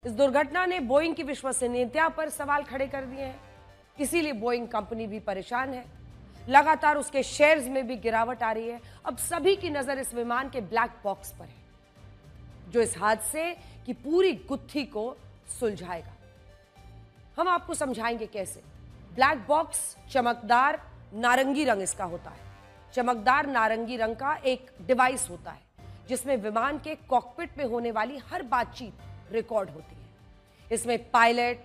इस दुर्घटना ने बोइंग की विश्वसनीयता पर सवाल खड़े कर दिए हैं। इसीलिए बोइंग कंपनी भी परेशान है। लगातार उसके शेयर्स में भी गिरावट आ रही है। अब सभी की नजर इस विमान के ब्लैक बॉक्स पर है, जो इस हादसे की पूरी गुत्थी को सुलझाएगा। हम आपको समझाएंगे कैसे। ब्लैक बॉक्स चमकदार नारंगी रंग इसका होता है। चमकदार नारंगी रंग का एक डिवाइस होता है जिसमें विमान के कॉकपिट में होने वाली हर बातचीत रिकॉर्ड होती है। इसमें पायलट,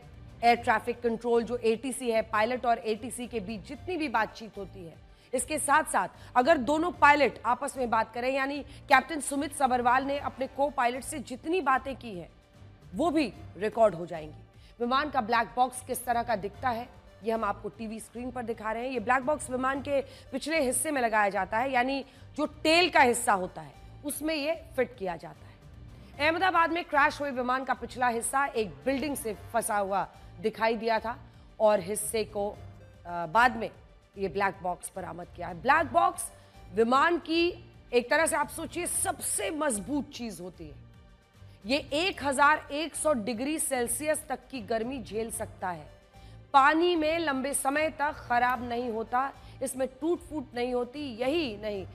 एयर ट्रैफिक कंट्रोल जो एटीसी है, पायलट और एटीसी के बीच जितनी भी बातचीत होती है, इसके साथ साथ अगर दोनों पायलट आपस में बात करें, यानी कैप्टन सुमित सभरवाल ने अपने को पायलट से जितनी बातें की हैं वो भी रिकॉर्ड हो जाएंगी। विमान का ब्लैक बॉक्स किस तरह का दिखता है ये हम आपको टीवी स्क्रीन पर दिखा रहे हैं। ये ब्लैक बॉक्स विमान के पिछले हिस्से में लगाया जाता है, यानी जो टेल का हिस्सा होता है उसमें ये फिट किया जाता है। अहमदाबाद में क्रैश हुए विमान का पिछला हिस्सा एक बिल्डिंग से फंसा हुआ दिखाई दिया था और हिस्से को बाद में ये ब्लैक बॉक्स बरामद किया है। ब्लैक बॉक्स विमान की एक तरह से आप सोचिए सबसे मजबूत चीज होती है। ये 1100 डिग्री सेल्सियस तक की गर्मी झेल सकता है। पानी में लंबे समय तक खराब नहीं होता, इसमें टूट फूट नहीं होती। यही नहीं,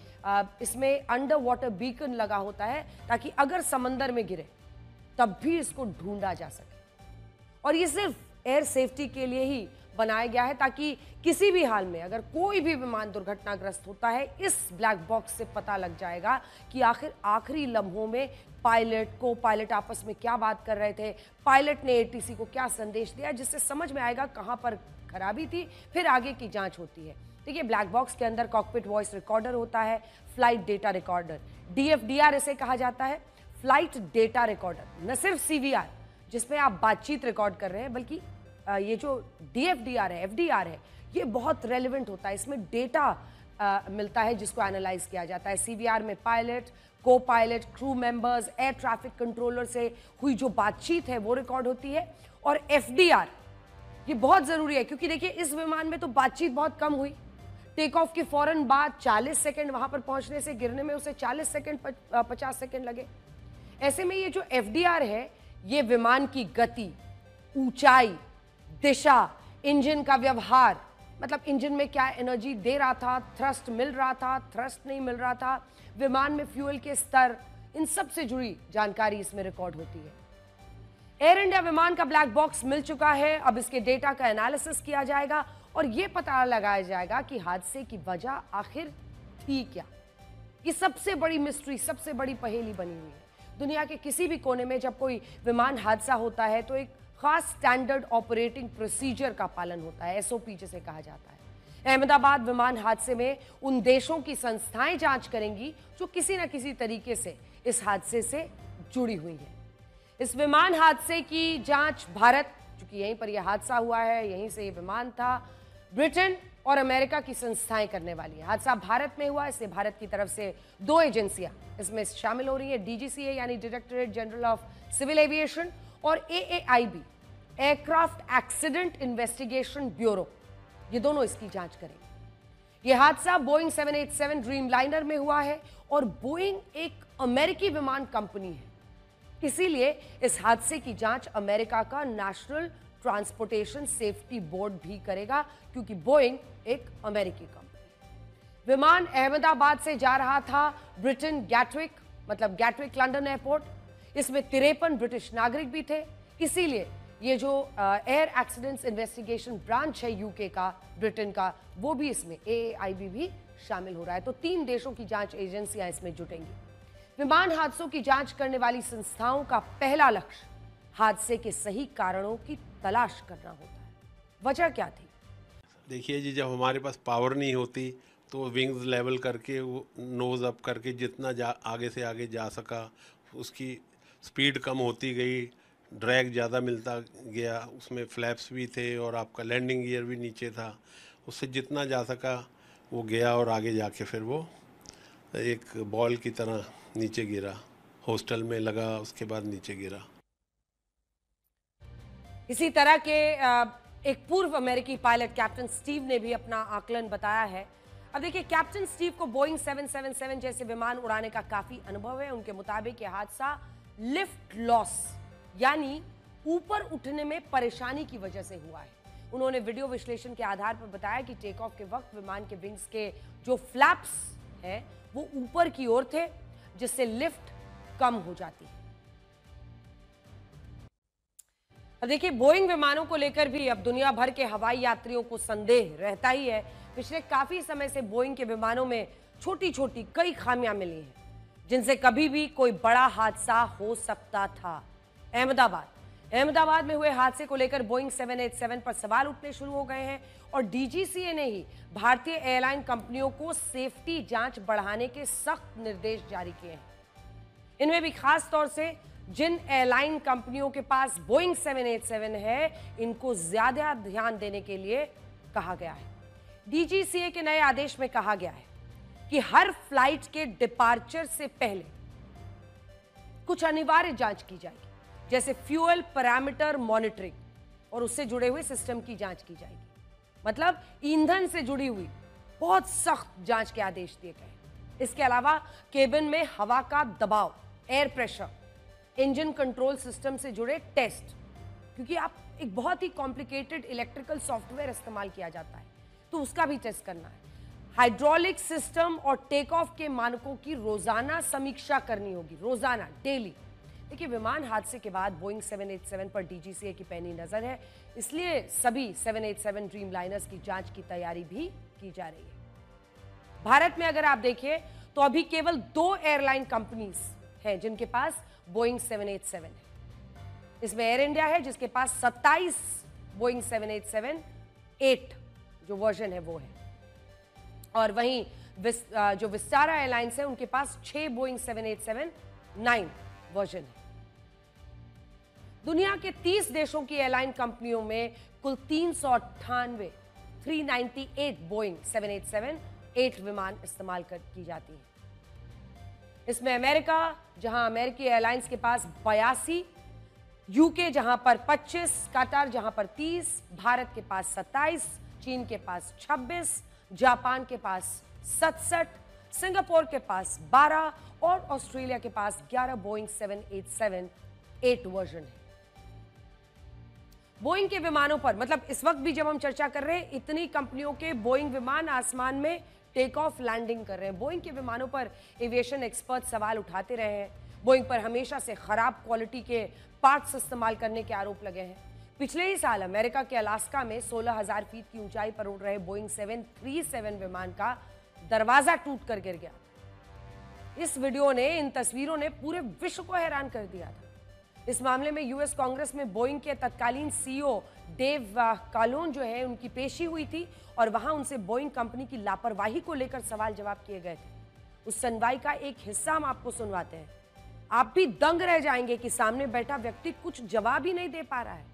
इसमें अंडर वाटर बीकन लगा होता है ताकि अगर समंदर में गिरे तब भी इसको ढूंढा जा सके। और ये सिर्फ एयर सेफ्टी के लिए ही बनाया गया है ताकि किसी भी हाल में अगर कोई भी विमान दुर्घटनाग्रस्त होता है, इस ब्लैक बॉक्स से पता लग जाएगा कि आखिर आखिरी लम्हों में पायलट को पायलट आपस में क्या बात कर रहे थे, पायलट ने एटीसी को क्या संदेश दिया, जिससे समझ में आएगा कहां पर खराबी थी। फिर आगे की जांच होती है। देखिए, ब्लैक बॉक्स के अंदर कॉकपिट वॉइस रिकॉर्डर होता है, फ्लाइट डेटा रिकॉर्डर, डीएफडीआर इसे कहा जाता है, फ्लाइट डेटा रिकॉर्डर। न सिर्फ सीवीआर जिसमें आप बातचीत रिकॉर्ड कर रहे हैं, बल्कि ये जो डीएफडीआर है, एफडीआर है, ये बहुत रेलिवेंट होता है। इसमें डेटा मिलता है जिसको एनालाइज किया जाता है। सीवीआर में पायलट, को pilot, crew members, air traffic controller से हुई जो बातचीत है वो रिकॉर्ड होती है। और एफडीआर ये बहुत जरूरी है क्योंकि देखिए इस विमान में तो बातचीत बहुत कम हुई। टेक ऑफ के फौरन बाद 40 सेकंड वहां पर पहुंचने से, गिरने में उसे 40 सेकंड 50 सेकंड लगे। ऐसे में ये जो एफडीआर है ये विमान की गति, ऊंचाई, दिशा, इंजन का व्यवहार, मतलब इंजन में क्या एनर्जी दे रहा था, थ्रस्ट मिल रहा था, थ्रस्ट नहीं मिल रहा था, विमान में फ्यूल के स्तर, इन सब से जुड़ी जानकारी इसमें रिकॉर्ड होती है। एयर इंडिया विमान का ब्लैक बॉक्स मिल चुका है। अब इसके डेटा का एनालिसिस किया जाएगा और यह पता लगाया जाएगा कि हादसे की वजह आखिर थी क्या। ये सबसे बड़ी मिस्ट्री, सबसे बड़ी पहेली बनी हुई है। दुनिया के किसी भी कोने में जब कोई विमान हादसा होता है तो एक खास स्टैंडर्ड ऑपरेटिंग प्रोसीजर का पालन होता है, एसओपी जिसे कहा जाता है। अहमदाबाद विमान हादसे में उन देशों की संस्थाएं जांच करेंगी जो किसी न किसी तरीके से इस हादसे से जुड़ी हुई है। इस विमान हादसे की जांच भारत, चूंकि यहीं पर यह हादसा हुआ है, यहीं से ये विमान था, ब्रिटेन और अमेरिका की संस्थाएं करने वाली है। हादसा भारत में हुआ, इससे भारत की तरफ से 2 एजेंसियां इसमें शामिल हो रही है, डीजीसीए यानी directorate general of civil aviation और AAIB, aircraft accident investigation bureau. ये दोनों इसकी जांच करेंगे। यह हादसा बोइंग 787 ड्रीमलाइनर में हुआ है और बोइंग एक अमेरिकी विमान कंपनी है, इसीलिए इस हादसे की जांच अमेरिका का नेशनल ट्रांसपोर्टेशन सेफ्टी बोर्ड भी करेगा, क्योंकि बोइंग एक अमेरिकी कंपनी। विमान अहमदाबाद से जा रहा था ब्रिटेन गैटविक, मतलब गैटविक लंदन एयरपोर्ट। इसमें 53 ब्रिटिश नागरिक भी थे, इसीलिए ये जो एयर एक्सीडेंट्स इन्वेस्टिगेशन ब्रांच है यूके का, ब्रिटेन का, वो भी इसमें एएआईबी भी शामिल हो रहा है। तो 3 देशों की जांच एजेंसियां इसमें जुटेंगी। विमान हादसों की जांच करने वाली संस्थाओं का पहला लक्ष्य हादसे के सही कारणों की तलाश करना होता है। वजह क्या थी? देखिए जी, जब हमारे पास पावर नहीं होती तो विंग्स लेवल करके, वो नोज़ अप करके जितना आगे से आगे जा सका, उसकी स्पीड कम होती गई, ड्रैग ज़्यादा मिलता गया, उसमें फ्लैप्स भी थे और आपका लैंडिंग गियर भी नीचे था। उससे जितना जा सका वो गया और आगे जाके फिर वो एक बॉल की तरह नीचे गिरा, हॉस्टल में लगा, उसके बाद नीचे गिरा। इसी तरह के एक पूर्व अमेरिकी पायलट कैप्टन स्टीव ने भी अपना आकलन बताया है। अब देखिए, कैप्टन स्टीव को बोइंग 777 जैसे विमान उड़ाने का काफी अनुभव है। उनके मुताबिक यह हादसा लिफ्ट लॉस यानी ऊपर उठने में परेशानी की वजह से हुआ है। उन्होंने वीडियो विश्लेषण के आधार पर बताया कि टेक ऑफ के वक्त विमान के विंग्स के जो फ्लैप्स हैं वो ऊपर की ओर थे, जिससे लिफ्ट कम हो जाती है। अब देखिए, बोइंग विमानों को लेकर भी अब दुनिया भर के हवाई यात्रियों को संदेह रहता ही है। पिछले काफी समय से बोइंग के विमानों में छोटी छोटी कई खामियां मिली हैं, जिनसे कभी भी कोई बड़ा हादसा हो सकता था। अहमदाबाद में हुए हादसे को लेकर बोइंग 787 पर सवाल उठने शुरू हो गए हैं और डीजीसीए ने ही भारतीय एयरलाइन कंपनियों को सेफ्टी जांच बढ़ाने के सख्त निर्देश जारी किए हैं। इनमें भी खास तौर से जिन एयरलाइन कंपनियों के पास बोइंग 787 है, इनको ज्यादा ध्यान देने के लिए कहा गया है। डीजीसीए के नए आदेश में कहा गया है कि हर फ्लाइट के डिपार्चर से पहले कुछ अनिवार्य जांच की जाएगी, जैसे फ्यूल पैरामीटर मॉनिटरिंग और उससे जुड़े हुए सिस्टम की जांच की जाएगी। मतलब ईंधन से जुड़ी हुई बहुत सख्त जांच के आदेश दिए गए। इसके अलावा केबिन में हवा का दबाव, air pressure, engine control system से जुड़े टेस्ट, क्योंकि आप एक बहुत ही कॉम्प्लिकेटेड इलेक्ट्रिकल सॉफ्टवेयर इस्तेमाल किया जाता है, तो उसका भी टेस्ट करना है। हाइड्रोलिक सिस्टम और टेक ऑफ के मानकों की रोजाना समीक्षा करनी होगी, रोजाना, डेली। देखिए, विमान हादसे के बाद बोइंग 787 पर डीजीसीए की पैनी नजर है, इसलिए सभी 787 ड्रीम लाइनर्स की जांच की तैयारी भी की जा रही है। भारत में अगर आप देखें तो अभी केवल 2 एयरलाइन कंपनीज हैं जिनके पास बोइंग 787 है। इसमें एयर इंडिया है, जिसके पास 27 बोइंग 787-8 जो वर्जन है वो है, और वहीं जो विस्टारा एयरलाइंस है उनके पास 6 बोइंग 787-9 वर्जन है। दुनिया के 30 देशों की एयरलाइन कंपनियों में कुल 398 बोइंग 787-8 विमान इस्तेमाल की जाती हैं। इसमें अमेरिका, जहां अमेरिकी एयरलाइंस के पास 82, यूके जहां पर 25, कतर जहां पर 30, भारत के पास 27, चीन के पास 26, जापान के पास 67, सिंगापुर के पास 12 और ऑस्ट्रेलिया के पास 11 बोइंग 787-8 वर्जन है। बोइंग के विमानों पर, मतलब इस वक्त भी जब हम चर्चा कर रहे हैं, इतनी कंपनियों के बोइंग विमान आसमान में टेक ऑफ लैंडिंग कर रहे हैं। बोइंग के विमानों पर एविएशन एक्सपर्ट सवाल उठाते रहे हैं। बोइंग पर हमेशा से खराब क्वालिटी के पार्ट्स इस्तेमाल करने के आरोप लगे हैं। पिछले ही साल अमेरिका के अलास्का में 16,000 फीट की ऊंचाई पर उड़ रहे बोइंग 737 विमान का दरवाजा टूटकर गिर गया। इस वीडियो ने, इन तस्वीरों ने पूरे विश्व को हैरान कर दिया था। इस मामले में यूएस कांग्रेस में बोइंग के तत्कालीन सीईओ डेव कालोन जो है, उनकी पेशी हुई थी और वहां उनसे बोइंग कंपनी की लापरवाही को लेकर सवाल जवाब किए गए थे। उस सुनवाई का एक हिस्सा हम आपको सुनवाते हैं। आप भी दंग रह जाएंगे कि सामने बैठा व्यक्ति कुछ जवाब ही नहीं दे पा रहा है।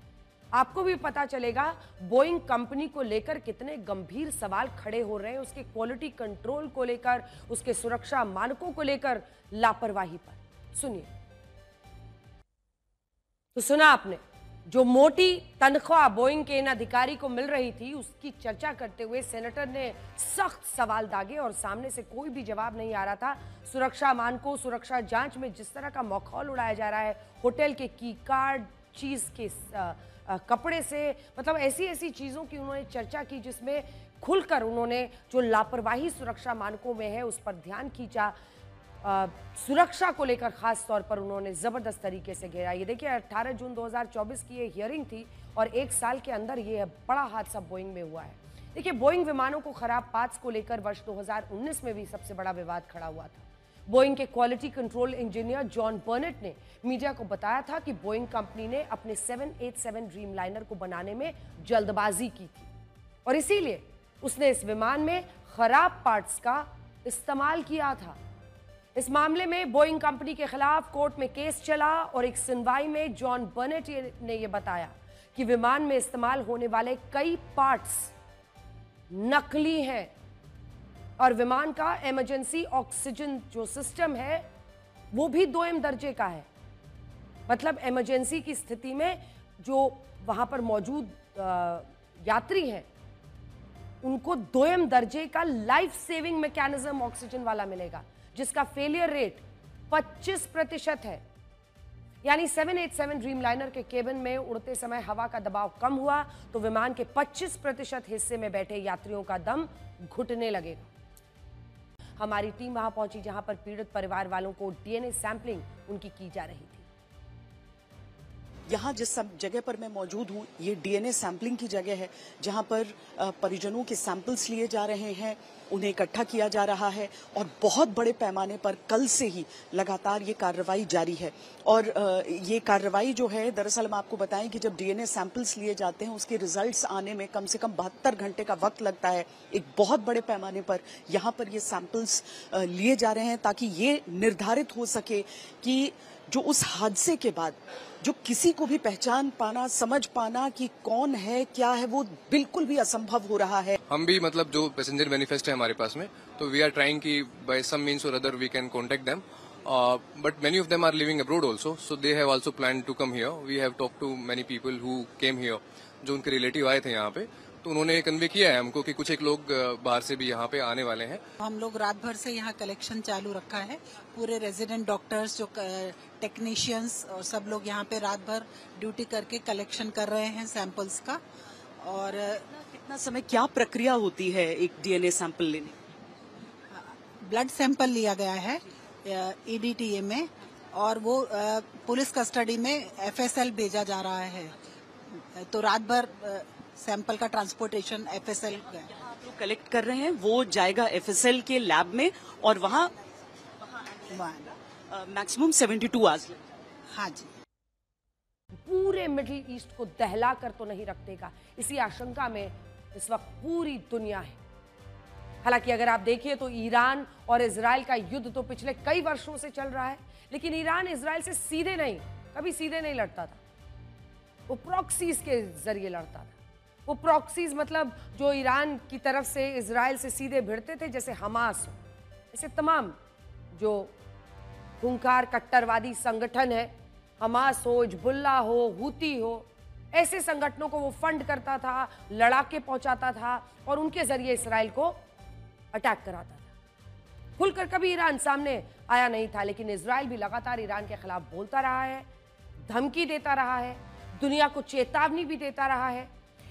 आपको भी पता चलेगा बोइंग कंपनी को लेकर कितने गंभीर सवाल खड़े हो रहे हैं, उसके क्वालिटी कंट्रोल को लेकर, उसके सुरक्षा मानकों को लेकर लापरवाही पर। सुनिए। तो सुना आपने, जो मोटी तनख्वाह बोइंग के इन अधिकारी को मिल रही थी, उसकी चर्चा करते हुए सेनेटर ने सख्त सवाल दागे और सामने से कोई भी जवाब नहीं आ रहा था। सुरक्षा मानकों, सुरक्षा जांच में जिस तरह का मखौल उड़ाया जा रहा है, होटल के की कार्ड, चीज के कपड़े से, मतलब ऐसी ऐसी चीजों की उन्होंने चर्चा की जिसमें खुलकर उन्होंने जो लापरवाही सुरक्षा मानकों में है उस पर ध्यान खींचा। सुरक्षा को लेकर खास तौर पर उन्होंने जबरदस्त तरीके से घेरा। ये देखिए, 18 जून 2024 की ये हियरिंग थी और एक साल के अंदर ये बड़ा हादसा बोइंग में हुआ है। देखिए, बोइंग विमानों को खराब पार्ट्स को लेकर वर्ष 2019 में भी सबसे बड़ा विवाद खड़ा हुआ था। बोइंग के क्वालिटी कंट्रोल इंजीनियर जॉन बर्नेट ने मीडिया को बताया था कि बोइंग कंपनी ने अपने 787 ड्रीम लाइनर को बनाने में जल्दबाजी की थी और इसीलिए उसने इस विमान में खराब पार्ट्स का इस्तेमाल किया था। इस मामले में बोइंग कंपनी के खिलाफ कोर्ट में केस चला और एक सुनवाई में जॉन बर्नेट ने यह बताया कि विमान में इस्तेमाल होने वाले कई पार्ट्स नकली हैं और विमान का इमरजेंसी ऑक्सीजन जो सिस्टम है वो भी 2M दर्जे का है। मतलब इमरजेंसी की स्थिति में जो वहां पर मौजूद यात्री हैं उनको 2M दर्जे का लाइफ सेविंग मैकेनिज्म ऑक्सीजन वाला मिलेगा, जिसका फेलियर रेट 25% है। यानी 787 ड्रीमलाइनर के केबिन में उड़ते समय हवा का दबाव कम हुआ तो विमान के 25% हिस्से में बैठे यात्रियों का दम घुटने लगेगा। हमारी टीम वहां पहुंची जहां पर पीड़ित परिवार वालों को डीएनए सैंपलिंग उनकी की जा रही थी। यहाँ जिस सब जगह पर मैं मौजूद हूँ, ये डीएनए सैंपलिंग की जगह है, जहाँ पर परिजनों के सैंपल्स लिए जा रहे हैं, उन्हें इकट्ठा किया जा रहा है और बहुत बड़े पैमाने पर कल से ही लगातार ये कार्रवाई जारी है। और ये कार्रवाई जो है, दरअसल हम आपको बताएं कि जब डीएनए सैंपल्स लिए जाते हैं उसके रिजल्ट्स आने में कम से कम 72 घंटे का वक्त लगता है। एक बहुत बड़े पैमाने पर यहाँ पर ये सैंपल्स लिए जा रहे हैं ताकि ये निर्धारित हो सके कि जो उस हादसे के बाद जो किसी को भी पहचान पाना, समझ पाना कि कौन है क्या है, वो बिल्कुल भी असंभव हो रहा है। हम भी मतलब जो पैसेंजर मैनिफेस्ट है हमारे पास में, तो वी आर ट्राइंग कि by some means or other we can contact them, but many of them are living abroad also, so they have also plan to come here. We have talk to many people who came here, जो उनके relative आए थे यहाँ पे, तो उन्होंने convey किया है हमको कि कुछ एक लोग बाहर से भी यहाँ पे आने वाले हैं। हम लोग रात भर से यहाँ कलेक्शन चालू रखा है। पूरे रेजिडेंट डॉक्टर्स, जो टेक्नीशियंस और सब लोग यहाँ पे रात भर ड्यूटी करके कलेक्शन कर रहे हैं सैंपल्स का। और कितना समय, क्या प्रक्रिया होती है एक डीएनए सैंपल लेने? ब्लड सैंपल लिया गया है ईडीटीए में और वो पुलिस कस्टडी में एफएसएल भेजा जा रहा है। तो रात भर सैंपल का ट्रांसपोर्टेशन एफएसएल जो कलेक्ट कर रहे हैं वो जाएगा एफएसएल के लैब में और वहाँ मैक्सिमम 72 आवर्स। हाँ जी। पूरे मिडिल ईस्ट को दहला कर तो नहीं रख देगा, इसी आशंका में इस वक्त पूरी दुनिया है। हालांकि अगर आप देखिए तो ईरान और इजराइल का युद्ध तो पिछले कई वर्षों से चल रहा है, लेकिन ईरान इजराइल से सीधे नहीं, कभी सीधे नहीं लड़ता था। वो प्रॉक्सीज के जरिए लड़ता था। वो प्रॉक्सीज मतलब जो ईरान की तरफ से इजराइल से सीधे भिड़ते थे, जैसे हमास हो, ऐसे तमाम जो खूंखार कट्टरवादी संगठन है, हमास हो, हिजबुल्लाह हो, हूती हो, ऐसे संगठनों को वो फंड करता था, लड़ाके पहुंचाता था और उनके जरिए इजराइल को अटैक कराता था। खुलकर कभी ईरान सामने आया नहीं था, लेकिन इजराइल भी लगातार ईरान के खिलाफ बोलता रहा है, धमकी देता रहा है, दुनिया को चेतावनी भी देता रहा है।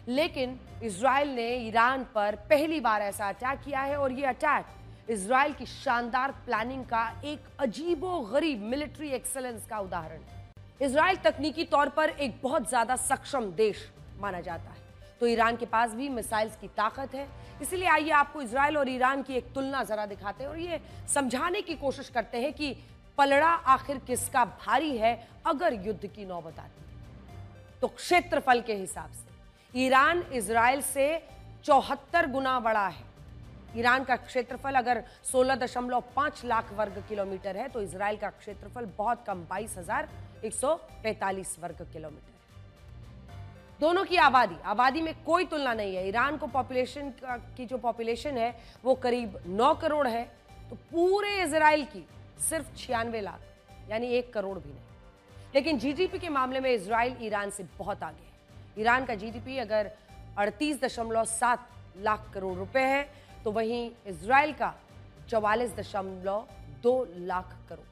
लेकिन इजराइल ने ईरान पर पहली बार ऐसा अटैक किया है और ये अटैक इजराइल की शानदार प्लानिंग का एक अजीबो-गरीब मिलिट्री एक्सेलेंस का उदाहरण है। इजराइल तकनीकी तौर पर एक बहुत ज्यादा सक्षम देश माना जाता है, तो ईरान के पास भी मिसाइल्स की ताकत है। इसलिए आइए आपको इजराइल और ईरान की एक तुलना जरा दिखाते हैं और ये समझाने की कोशिश करते हैं कि पलड़ा आखिर किसका भारी है अगर युद्ध की नौबत आती है। तो क्षेत्रफल के हिसाब से ईरान इजराइल से 74 गुना बड़ा है। ईरान का क्षेत्रफल अगर 16.5 लाख वर्ग किलोमीटर है तो इजराइल का क्षेत्रफल बहुत कम 22,145 वर्ग किलोमीटर है। दोनों की आबादी में कोई तुलना नहीं है। ईरान को पॉपुलेशन की जो पॉपुलेशन है वो करीब 9 करोड़ है, तो पूरे इजराइल की सिर्फ 96 लाख, यानी 1 करोड़ भी नहीं। लेकिन जीडीपी के मामले में इजराइल ईरान से बहुत आगे है। ईरान का जीडीपी अगर 38.7 लाख करोड़ रुपए है तो वहीं इजराइल का 44.2 लाख करोड़।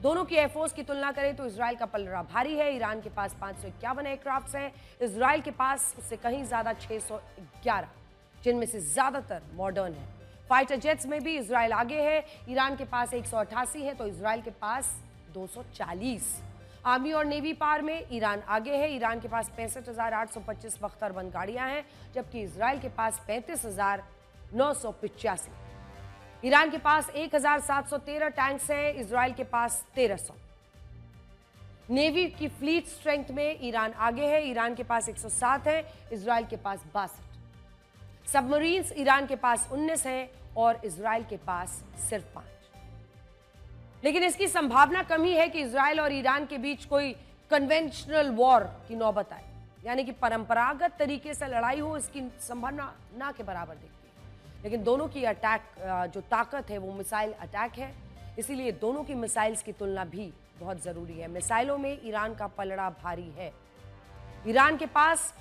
दोनों की एयरफोर्स की तुलना करें तो इजराइल का पलड़ा भारी है। ईरान के पास 551 एयरक्राफ्ट्स हैं, इजराइल के पास उससे कहीं ज्यादा 611, जिनमें से ज्यादातर मॉडर्न है। फाइटर जेट्स में भी इजराइल आगे है। ईरान के पास 188 है तो इजराइल के पास 240। आर्मी और नेवी पावर में ईरान आगे है। ईरान के पास 65,825 बख्तरबंद गाड़ियां हैं, जबकि इजराइल के पास 35,985। ईरान के पास 1,713 टैंक्स हैं, इजराइल के पास 1,300। नेवी की फ्लीट स्ट्रेंथ में ईरान आगे है। ईरान के पास 107 है, इजराइल के पास 62। सबमरीन्स ईरान के पास 19 हैं और इजराइल के पास सिर्फ 5। लेकिन इसकी संभावना कम ही है कि इजराइल और ईरान के बीच कोई कन्वेंशनल वॉर की नौबत आए, यानी कि परंपरागत तरीके से लड़ाई हो, इसकी संभावना ना के बराबर दिखती है। लेकिन दोनों की अटैक जो ताकत है वो मिसाइल अटैक है, इसीलिए दोनों की मिसाइल्स की तुलना भी बहुत जरूरी है। मिसाइलों में ईरान का पलड़ा भारी है। ईरान के पास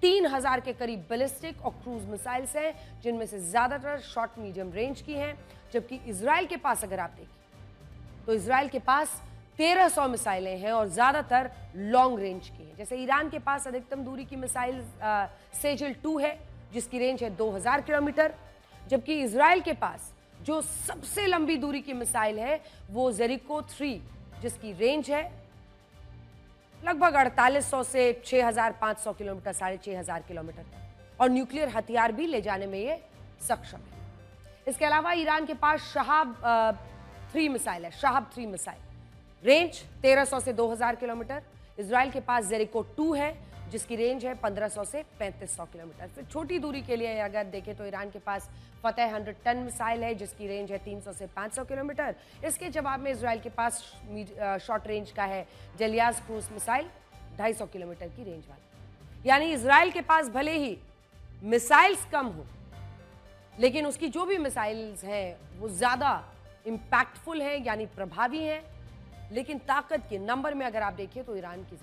3000 के करीब बैलिस्टिक और क्रूज मिसाइल्स हैं, जिनमें से ज्यादातर शॉर्ट मीडियम रेंज की हैं, जबकि इजराइल के पास अगर आप देखें तो इजराइल के पास 1300 मिसाइलें हैं और ज्यादातर लॉन्ग रेंज की हैं। जैसे ईरान के पास अधिकतम दूरी की मिसाइल सेजल 2 है जिसकी रेंज है 2000 किलोमीटर, जबकि इजराइल के पास जो सबसे लंबी दूरी की मिसाइल है वो जेरिको 3 जिसकी रेंज है लगभग 4800 से 6500 किलोमीटर, 6500 किलोमीटर, और न्यूक्लियर हथियार भी ले जाने में ये सक्षम है। इसके अलावा ईरान के पास शहाब 3 मिसाइल है, शहाब 3 मिसाइल, रेंज 1300 से 2000 किलोमीटर। इजराइल के पास जेरिको 2 है जिसकी रेंज है 1500 से 3500 किलोमीटर। फिर छोटी दूरी के लिए अगर देखें तो ईरान के पास फतेह 110 मिसाइल है जिसकी रेंज है 300 से 500 किलोमीटर। इसके जवाब में इजराइल के पास शॉर्ट रेंज का है जलियाज क्रूज मिसाइल 250 किलोमीटर की रेंज वाला। यानी इजराइल के पास भले ही मिसाइल्स कम हो लेकिन उसकी जो भी मिसाइल्स हैं वो ज्यादा इंपैक्टफुल हैं यानी प्रभावी हैं, लेकिन ताकत के नंबर में अगर आप देखिए तो ईरान की